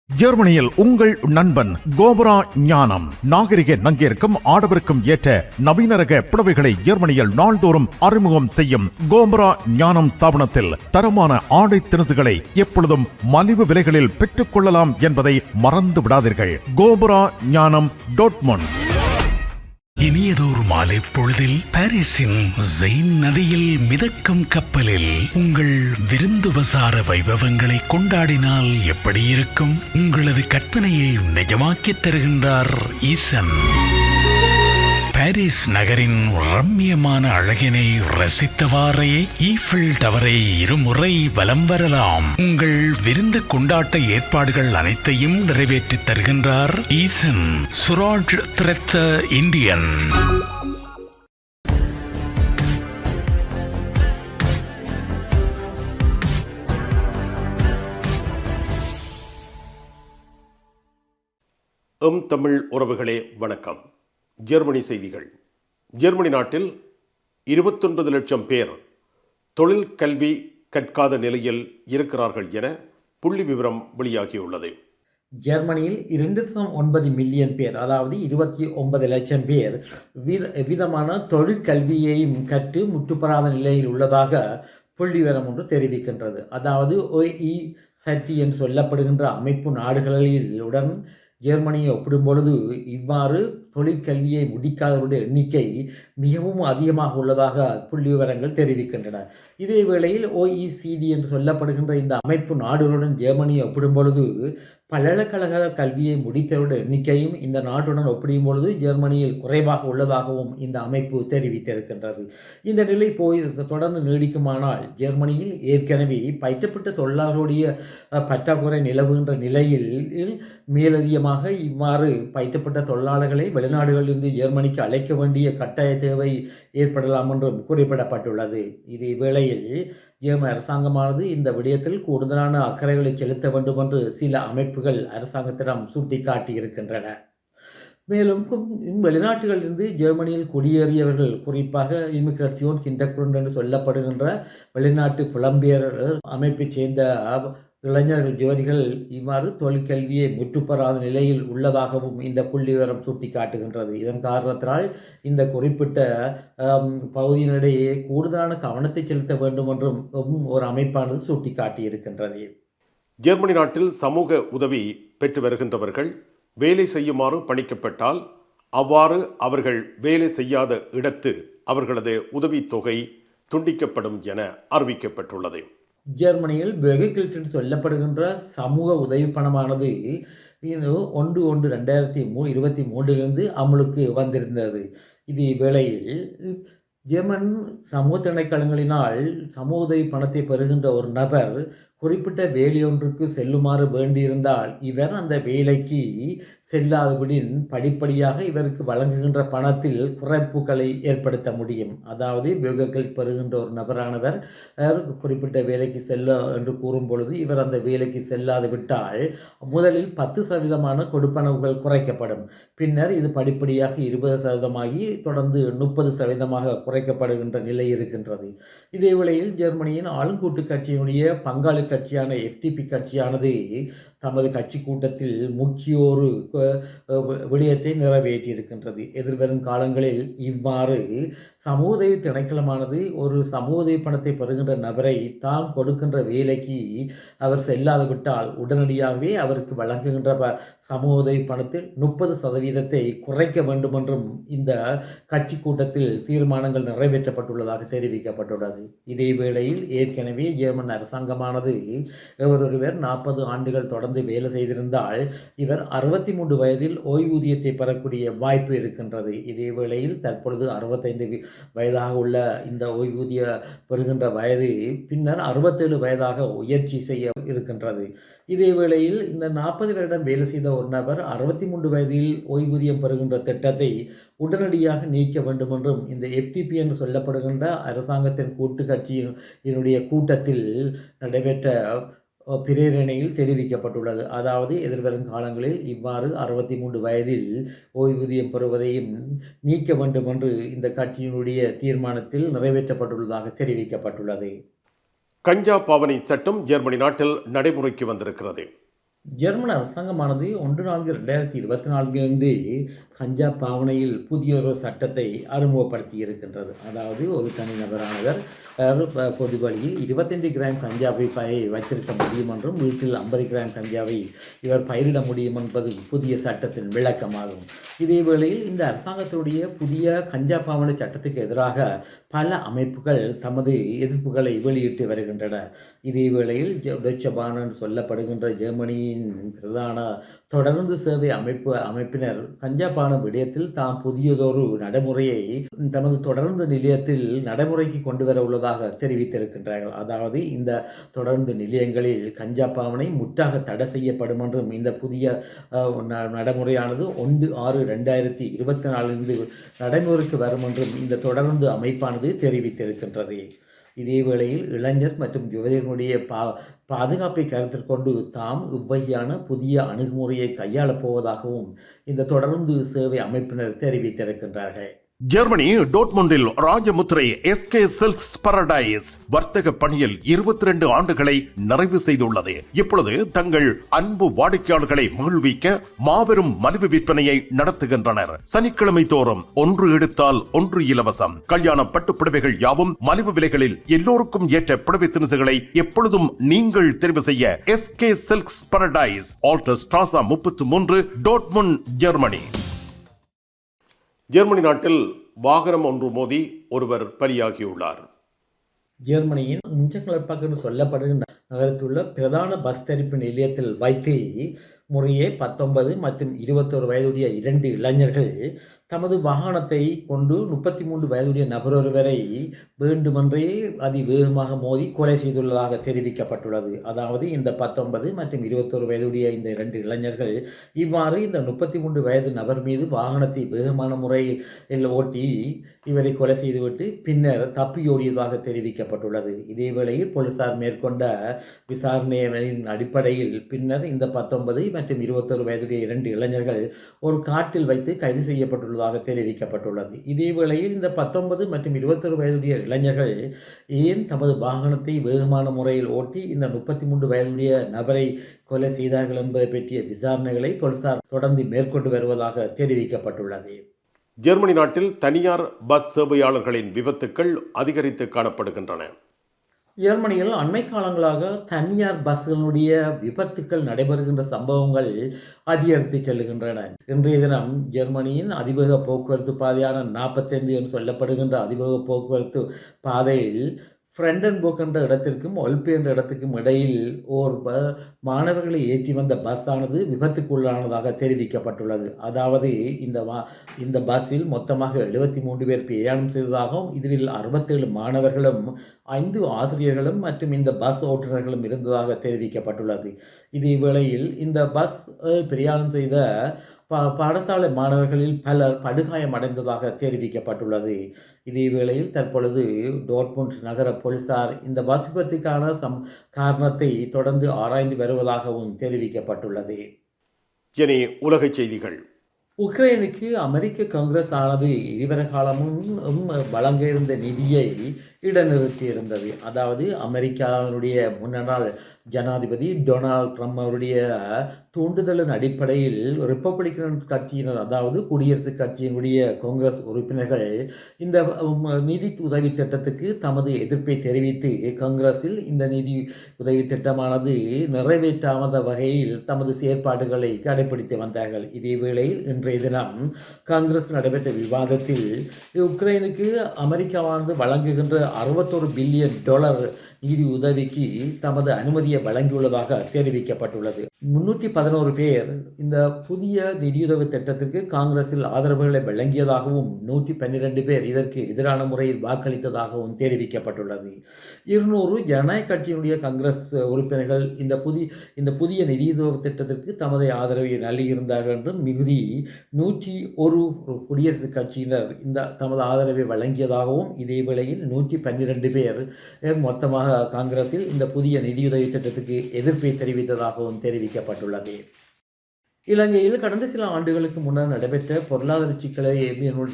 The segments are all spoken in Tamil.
ஜெர்மனியில் உங்கள் நண்பன் கோபரா ஞானம் நாகரிக நங்கிற்கும் ஆடவருக்கும் ஏற்ற நவீன ரக புடவைகளை ஜெர்மனியில் நாள்தோறும் அறிமுகம் செய்யும் கோபரா ஞானம் ஸ்தாபனத்தில் தரமான ஆடை திணுசுகளை எப்பொழுதும் மலிவு விலைகளில் பெற்றுக் கொள்ளலாம் என்பதை மறந்து விடாதீர்கள். கோபரா ஞானம் டாட்மண்ட். இனியதோர் மாலை பொழுதில் பாரிஸின் ஜெயின் நதியில் மிதக்கும் கப்பலில் உங்கள் விருந்துபசார வைபவங்களை கொண்டாடினால் எப்படி இருக்கும்? உங்களது கற்பனையை நிஜமாக்கித் தருகின்றார் ஈசன். பாரிஸ் நகரின் ரம்மியமான அழகினை ரசித்தவாறே ஈஃபில் டவரை இருமுறை வலம் வரலாம். உங்கள் விருந்து கொண்டாட்ட ஏற்பாடுகள் அனைத்தையும் நிறைவேற்றித் தருகின்றார் ஈசன். சுராஜ் த்ரெத்த இந்தியன். தமிழ் உறவுகளே வணக்கம். ஜெர்மனி செய்திகள். ஜெர்மனி நாட்டில் 29 லட்சம் பேர் தொழில் கல்வி கற்காத நிலையில் இருக்கிறார்கள் என புள்ளி விவரம் வெளியாகியுள்ளது. ஜெர்மனியில் 2.9 மில்லியன் பேர், அதாவது 29 லட்சம் பேர் விதமான தொழிற்கல்வியையும் கற்று முற்றுப்பெறாத நிலையில் உள்ளதாக புள்ளி விவரம் ஒன்று தெரிவிக்கின்றது. அதாவது OECD என்று சொல்லப்படுகின்ற அமைப்பு நாடுகளுடன் ஜெர்மனியை ஒப்பிடும்பொழுது இவ்வாறு தொழிற்கல்வியை முடிக்காதவருடைய எண்ணிக்கை மிகவும் அதிகமாக உள்ளதாக புள்ளி விவரங்கள் தெரிவிக்கின்றன. இதே வேளையில் OECD என்று சொல்லப்படுகின்ற இந்த அமைப்பு நாடுகளுடன் ஜெர்மனியை ஒப்பிடும் பொழுது பல்கலைக்கழக கல்வியை முடித்தவருடைய எண்ணிக்கையும் இந்த நாட்டுடன் ஒப்பிடும் பொழுது ஜெர்மனியில் குறைவாக உள்ளதாகவும் இந்த அமைப்பு தெரிவித்திருக்கின்றது. இந்த நிலை தொடர்ந்து நீடிக்குமானால் ஜெர்மனியில் ஏற்கனவே பயிற்றப்பட்ட தொழிலாளர்களுடைய பற்றாக்குறை நிலவுகின்ற நிலையில் மேலதிகமாக இவ்வாறு பயிற்றப்பட்ட தொழிலாளர்களை வெளிநாடுகளிலிருந்து ஜெர்மனிக்கு அழைக்க வேண்டிய கட்டாய தேவை ஏற்படலாம் என்றும் குறிப்பிடப்பட்டுள்ளது. இதே வேளையில் ஜெர்மன் அரசாங்கமானது இந்த விடயத்தில் கூடுதலான அக்கறைகளை செலுத்த வேண்டும் என்று சில அமைப்புகள் அரசாங்கத்திடம் சுட்டிக்காட்டியிருக்கின்றன. மேலும் வெளிநாடுகளிலிருந்து ஜெர்மனியில் குடியேறியவர்கள், குறிப்பாக இமிகிரேஷன் கிண்டர்கிராண்ட் என்று சொல்லப்படுகின்ற வெளிநாட்டு புலம்பெயர் அமைப்பைச் சேர்ந்த இளைஞர்கள், யுவதிகள் இவ்வாறு தொழிற்கல்வியை முற்றுப்பெறாத நிலையில் உள்ளதாகவும் இந்த புள்ளி விவரம் சுட்டி காட்டுகின்றது. இதன் காரணத்தினால் இந்த குறிப்பிட்ட பகுதியினிடையே கூடுதலான கவனத்தை செலுத்த வேண்டும் என்றும் ஒரு அமைப்பானது சுட்டி காட்டியிருக்கின்றது. ஜெர்மனி நாட்டில் சமூக உதவி பெற்று வருகின்றவர்கள் வேலை செய்யுமாறு பணிக்கப்பட்டால் அவ்வாறு அவர்கள் வேலை செய்யாத இடத்து அவர்களது உதவித்தொகை துண்டிக்கப்படும் என அறிவிக்கப்பட்டுள்ளது. ஜெர்மனியில் பெகெல்ட் என்று சொல்லப்படுகின்ற சமூக உதவி பணமானது 1/1/2023 அமலுக்கு வந்திருந்தது. இதே வேளையில் ஜெர்மன் சமூக திணைக்களங்களினால் சமூக உதவி பணத்தை பெறுகின்ற ஒரு நபர் குறிப்பிட்ட வேலையொன்றுக்கு செல்லுமாறு வேண்டியிருந்தால் இவர் அந்த வேலைக்கு செல்லாதபடின் படிப்படியாக இவருக்கு வழங்குகின்ற பணத்தில் குறைப்புகளை ஏற்படுத்த முடியும். அதாவது பெகெல்ட் பெறுகின்ற ஒரு நபரானவர் குறிப்பிட்ட வேலைக்கு செல்ல என்று கூறும் பொழுது இவர் அந்த வேலைக்கு செல்லாது விட்டால் முதலில் 10% கொடுப்பனவுகள் குறைக்கப்படும். பின்னர் இது படிப்படியாக 20% தொடர்ந்து 30% குறைக்கப்படுகின்ற நிலை இருக்கின்றது. இதே வேளையில் ஜெர்மனியின் ஆளுங்கூட்டு கட்சியினுடைய பங்காளி கட்சியான FDP கட்சியானது தமது கட்சி கூட்டத்தில் முக்கிய ஒரு விடயத்தை நிறைவேற்றியிருக்கின்றது. எதிர்வரும் காலங்களில் இவ்வாறு சமூக உதவி திணைக்களமானது ஒரு சமூக உதவி பணத்தை பெறுகின்ற நபரை தான் கொடுக்கின்ற வேலைக்கு அவர் செல்லாது விட்டால் உடனடியாகவே அவருக்கு வழங்குகின்ற சமூக உதவி பணத்தில் 30% குறைக்க வேண்டும் என்றும் இந்த கட்சி கூட்டத்தில் தீர்மானங்கள் நிறைவேற்றப்பட்டுள்ளதாக தெரிவிக்கப்பட்டுள்ளது. இதே வேளையில் ஏற்கனவே ஜெர்மன் அரசாங்கமானது ஒருவர் 40 ஆண்டுகள் தொடர்ந்து வேலை செய்திருந்தால் இவர் 63 வயதில் ஓய்வூதியத்தை பெறக்கூடிய வாய்ப்பு இருக்கின்றது. இதே வேளையில் தற்பொழுது 65 வயதாக உள்ள இந்த ஓய்வூதிய பெறுகின்ற வயது பின்னர் 67 வயதாக உயர்ச்சி செய்ய இருக்கின்றது. இதே வேளையில் இந்த 40 வருடம் வேலை செய்த ஒரு நபர் 63 வயதில் ஓய்வூதியம் பெறுகின்ற திட்டத்தை உடனடியாக நீக்க வேண்டும் என்றும் இந்த FDP என்று சொல்லப்படுகின்ற அரசாங்கத்தின் கூட்டு கட்சியினுடைய கூட்டத்தில் நடைபெற்ற பிரேரணையில் தெரிவிக்கப்பட்டுள்ளது. அதாவது எதிர்வரும் காலங்களில் இவ்வாறு 63 வயதில் ஓய்வூதியம் பெறுவதையும் நீக்க வேண்டும் என்று இந்த கட்சியினுடைய தீர்மானத்தில் நிறைவேற்றப்பட்டுள்ளதாக தெரிவிக்கப்பட்டுள்ளது. கஞ்சா பாவனை சட்டம் ஜெர்மனி நாட்டில் நடைமுறைக்கு வந்திருக்கிறது. ஜெர்மன் அரசாங்கமானது 1/4/2024 கஞ்சா பாவனையில் புதியொரு சட்டத்தை அறிமுகப்படுத்தி இருக்கின்றது. அதாவது ஒரு தனிநபரானவர் பொது வழியில் 25 கிராம் கஞ்சாவை வைத்திருக்க முடியும் என்றும் வீட்டில் 50 கிராம் கஞ்சாவை இவர் பயிரிட முடியும் என்பது புதிய சட்டத்தின் விளக்கமாகும். இதே வேளையில் இந்த அரசாங்கத்துடைய புதிய கஞ்சா பாவனை சட்டத்துக்கு எதிராக பல அமைப்புகள் தமது எதிர்ப்புகளை வெளியிட்டு வருகின்றன. இதே வேளையில் டொய்ச்சே பான் என்று சொல்லப்படுகின்ற ஜெர்மனியின் பிரதான தொடர்ந்து சேவை அமைப்பினர் கஞ்சா பான விடயத்தில் தாம் புதியதொரு நடைமுறையை தமது தொடர்ந்து நிலையத்தில் நடைமுறைக்கு கொண்டு வர உள்ளதாக தெரிவித்திருக்கின்றார்கள். அதாவது இந்த தொடர்ந்து நிலையங்களில் கஞ்சா பாவனை முற்றாக தடை செய்யப்படும் என்றும் இந்த புதிய நடைமுறையானது 1/6/2024 நடைமுறைக்கு வரும் என்றும் இந்த தொடர்ந்து அமைப்பானது தெரிவித்திருக்கின்றது. இதே வேளையில் இளைஞர் மற்றும் யுவதிகளுடைய பாதுகாப்பை கருத்தில் கொண்டு தாம் இவ்வகையான புதிய அணுகுமுறையை கையாளப் போவதாகவும் இந்த தொடர்ந்து சேவை அமைப்பினர் தெரிவித்திருக்கின்றார்கள். ஜெர்மனி டோட்முண்டில் ராஜமுத்திரை எஸ்கே சில்க்ஸ் பாரடைஸ் வர்த்தக பணியில் 22 ஆண்டுகளை நிறைவு செய்துள்ளது. இப்பொழுது தங்கள் அன்பு வாடிக்கையாளர்களை மகிழ்விக்க மாபெரும் மலிவு விற்பனையை நடத்துகின்றனர். சனிக்கிழமை தோறும் 1 எடுத்தால் 1 இலவசம். கல்யாண பட்டுப்புடவைகள் யாவும் மலிவு விலைகளில் எல்லோருக்கும் ஏற்ற புடவை திணிசுகளை எப்பொழுதும் நீங்கள் தெரிவு செய்ய SK silks Paradise, alter ஸ்ட்ராசா 33, Dortmund, Germany. Germany நாட்டில் வாகனம் ஒன்று மோதி ஒருவர் பலியாகியுள்ளார். ஜெர்மனியின் முன்செங்கல்பக் என்று சொல்லப்படுகின்ற நகரத்துள்ள பிரதான பஸ் தரிப்பு நிலையத்தில் வைத்து முறையே 19 மற்றும் 21 வயதுடைய 2 இளைஞர்கள் தமது வாகனத்தை கொண்டு 33 வயதுடைய நபர் ஒருவரை வேண்டுமென்றே அதிவேகமாக மோதி கொலை செய்துள்ளதாக தெரிவிக்கப்பட்டுள்ளது. அதாவது இந்த 19 மற்றும் 21 வயதுடைய இந்த 2 இளைஞர்கள் இவ்வாறு இந்த 33 வயது நபர் மீது வாகனத்தை வேகமான முறையில் ஓட்டி இவரை கொலை செய்துவிட்டு பின்னர் தப்பியோடியதாக தெரிவிக்கப்பட்டுள்ளது. இதேவேளையில் போலீசார் மேற்கொண்ட விசாரணையின் அடிப்படையில் பின்னர் இந்த 19 மற்றும் 21 வயதுடைய 2 இளைஞர்கள் ஒரு காட்டில் வைத்து கைது செய்யப்பட்டுள்ளதாக தெரிவிக்கப்பட்டுள்ளது. இதேவேளையில் இந்த 19 மற்றும் 21 வயதுடைய இளைஞர்கள் ஏன் தமது வாகனத்தை வேகமான முறையில் ஓட்டி இந்த 33 வயதுடைய நபரை கொலை செய்தார்கள் என்பதை பற்றிய விசாரணைகளை போலீசார் தொடர்ந்து மேற்கொண்டு வருவதாக தெரிவிக்கப்பட்டுள்ளது. ஜெர்மனி நாட்டில் தனியார் பஸ் சேவையாளர்களின் விபத்துக்கள் அதிகரித்து காணப்படுகின்றன. ஜெர்மனியில் அண்மை காலங்களாக தனியார் பஸ்களுடைய விபத்துக்கள் நடைபெறுகின்ற சம்பவங்கள் அதிகரித்து செல்லுகின்றன. இன்றைய தினம் ஜெர்மனியின் அதிவேக போக்குவரத்து பாதையான 45 என்று சொல்லப்படுகின்ற அதிவேக போக்குவரத்து பாதையில் ஃப்ரெண்டன்போக் என்ற இடத்திற்கும் ஒல்பி என்ற இடத்துக்கும் இடையில் மாணவர்களை ஏற்றி வந்த பஸ் ஆனது விபத்துக்குள்ளானதாக தெரிவிக்கப்பட்டுள்ளது. அதாவது இந்த பஸ்ஸில் மொத்தமாக 73 பேர் பிரயாணம் செய்ததாகவும் இதில் 67 மாணவர்களும் 5 ஆசிரியர்களும் மற்றும் இந்த பஸ் ஓட்டுநர்களும் இருந்ததாக தெரிவிக்கப்பட்டுள்ளது. இதே வேளையில் இந்த பஸ் பிரயாணம் செய்த பாடசாலை மாணவர்களில் பலர் படுகாயமடைந்ததாக தெரிவிக்கப்பட்டுள்ளது. இதே வேளையில் தற்பொழுது டோட்முண்ட் நகர போலீசார் இந்த பஸ் விபத்துக்கான காரணத்தை தொடர்ந்து ஆராய்ந்து வருவதாகவும் தெரிவிக்கப்பட்டுள்ளது. இனி உலக செய்திகள். உக்ரைனுக்கு அமெரிக்க காங்கிரஸ் ஆனது இதுவரை காலமும் வழங்க இருந்த நிதியை இடைநிறுத்தியிருந்தது. அதாவது அமெரிக்காவினுடைய முன்னாள் ஜனாதிபதி டொனால்ட் ட்ரம்ப் அவருடைய தூண்டுதலின் அடிப்படையில் ரிப்பப்ளிக்கன் கட்சியினர், அதாவது குடியரசுக் கட்சியினுடைய காங்கிரஸ் உறுப்பினர்கள் இந்த நிதி உதவி திட்டத்துக்கு தமது எதிர்ப்பை தெரிவித்து காங்கிரஸில் இந்த நிதி உதவி திட்டமானது நிறைவேற்றாத வகையில் தமது செயற்பாடுகளை கடைபிடித்து வந்தார்கள். இதே வேளையில் இன்றைய தினம் காங்கிரஸ் நடைபெற்ற விவாதத்தில் உக்ரைனுக்கு அமெரிக்காவானது வழங்குகின்ற $61 பில்லியன் நிதி உதவிக்கு தமது அனுமதியை வழங்கியுள்ளதாக தெரிவிக்கப்பட்டுள்ளது. 311 பேர் இந்த புதிய நிதியுதவி திட்டத்திற்கு காங்கிரஸில் ஆதரவுகளை வழங்கியதாகவும் 112 பேர் இதற்கு எதிரான முறையில் வாக்களித்ததாகவும் தெரிவிக்கப்பட்டுள்ளது. 200 ஜனநாயக கட்சியினுடைய காங்கிரஸ் உறுப்பினர்கள் இந்த புதிய நிதியுதவி திட்டத்திற்கு தமது ஆதரவை நல்கியிருந்தார்கள் என்றும் மிகுதி 101 குடியரசுக் கட்சியினர் இந்த தமது ஆதரவை வழங்கியதாகவும் இதே வேளையில் 112 பேர் மொத்தமாக காங்கிரஸில் இந்த புதிய நிதியுதவி திட்டத்துக்கு எதிர்ப்பை தெரிவித்ததாகவும் தெரிவிக்கப்பட்டுள்ளது. இலங்கையில் கடந்த சில ஆண்டுகளுக்கு முன்னர் நடைபெற்ற பொருளாதார சிக்கலை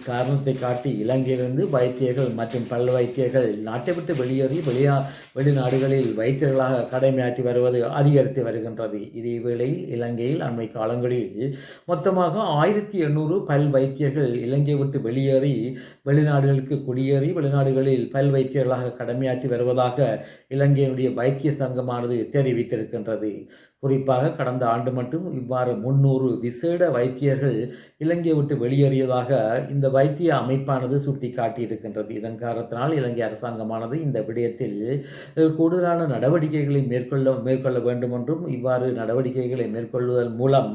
காரணத்தை காட்டி இலங்கையிலிருந்து வைத்தியர்கள் மற்றும் பல் வைத்தியர்கள் நாட்டை விட்டு வெளியேறி வெளிநாடுகளில் வைத்தியர்களாக கடமையாற்றி வருவது அதிகரித்து வருகின்றது. இதேவேளையில் இலங்கையில் அண்மை காலங்களில் மொத்தமாக 1800 பல் வைத்தியர்கள் இலங்கை விட்டு வெளியேறி வெளிநாடுகளுக்கு குடியேறி வெளிநாடுகளில் பல் வைத்தியர்களாக கடமையாற்றி வருவதாக இலங்கையினுடைய வைத்திய சங்கமானது தெரிவித்திருக்கின்றது. குறிப்பாக கடந்த ஆண்டு மட்டும் இவ்வாறு 300 விசேட வைத்தியர்கள் இலங்கையை விட்டு வெளியேறியதாக இந்த வைத்திய அமைப்பானது சுட்டிக்காட்டியிருக்கின்றது. இதன் காரணத்தினால் இலங்கை அரசாங்கமானது இந்த விடயத்தில் கூடுதலான நடவடிக்கைகளை மேற்கொள்ள வேண்டும் என்றும் இவ்வாறு நடவடிக்கைகளை மேற்கொள்வதன் மூலம்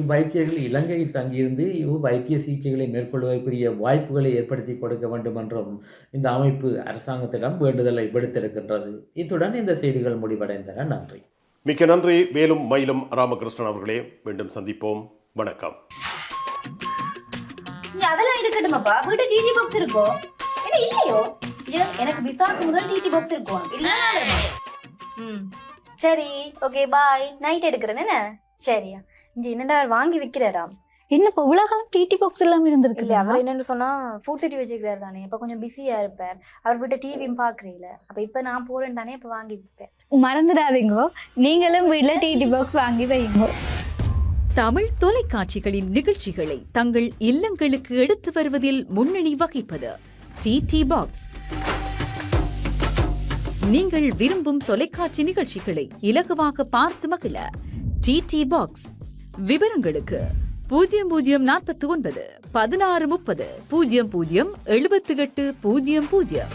இவ்வைத்தியர்கள் இலங்கையில் தங்கியிருந்து வைத்திய சிகிச்சைகளை மேற்கொள்வதற்குரிய வாய்ப்புகளை ஏற்படுத்தி கொடுக்க வேண்டும் என்றும் இந்த அமைப்பு அரசாங்கத்திடம் வேண்டுதலை விடுத்திருக்கின்றது. இத்துடன் இந்த செய்திகள் முடிவடைந்தன. நன்றி. மிக்க நன்றி. வேலும் மயிலும் ராமகிருஷ்ணன் அவர்களே. மீண்டும் சந்திப்போம். வணக்கம். அதெல்லாம் இருக்கட்டுமாப்பா. வீட்டு டிடி பாக்ஸ் இருக்கோ? என்ன இல்லையோ? எனக்கு விசாக்கு முதல் டிடி பாக்ஸ் இருக்கும். சரி, ஓகே, பாய். நைட் எடுக்கிறேன். என்ன சரியா? இங்க என்னடா வாங்கி விற்கிறாராம். என்னப்பா இவ்வளவு காலம் டிடி பாக்ஸ் எல்லாம் இருந்திருக்கு? இல்ல, அவர் என்னன்னு சொன்னா ஃபுட் சிட்டி வச்சுக்கிறாரு தானே. இப்ப கொஞ்சம் பிஸியா இருப்பார். அவர் கிட்ட டிவியும் பாக்குறீங்கள. அப்ப இப்ப நான் போறேன் தானே, இப்ப வாங்கி விற்பேன். மறந்துடாதீங்க, நீங்களும் வீட்டுல டிடி பாக்ஸ் வாங்கி வைங்க. தமிழ் தொலைக்காட்சிகளின் நிகழ்ச்சிகளை தங்கள் இல்லங்களுக்கு எடுத்து வருவதில் முன்னணி வகிப்பது டிடி பாக்ஸ். நீங்கள் விரும்பும் தொலைக்காட்சி நிகழ்ச்சிகளை இலகுவாக பார்த்து மகிழ டிடி பாக்ஸ். விவரங்களுக்கு 0049 1630 00 78 00.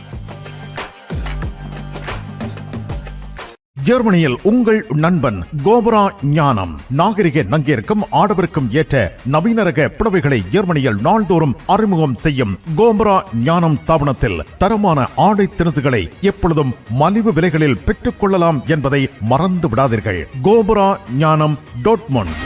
ஜெர்மனியில் உங்கள் நண்பன் கோபரா ஞானம் நாகரிக நங்கிற்கும் ஆடவருக்கும் ஏற்ற நவீன ரக புடவைகளை ஜெர்மனியில் நாள்தோறும் அறிமுகம் செய்யும் கோபரா ஞானம் ஸ்தாபனத்தில் தரமான ஆடை திணுசுகளை எப்பொழுதும் மலிவு விலைகளில் பெற்றுக் கொள்ளலாம் என்பதை மறந்து விடாதீர்கள். கோபரா ஞானம் டாட்மண்ட்.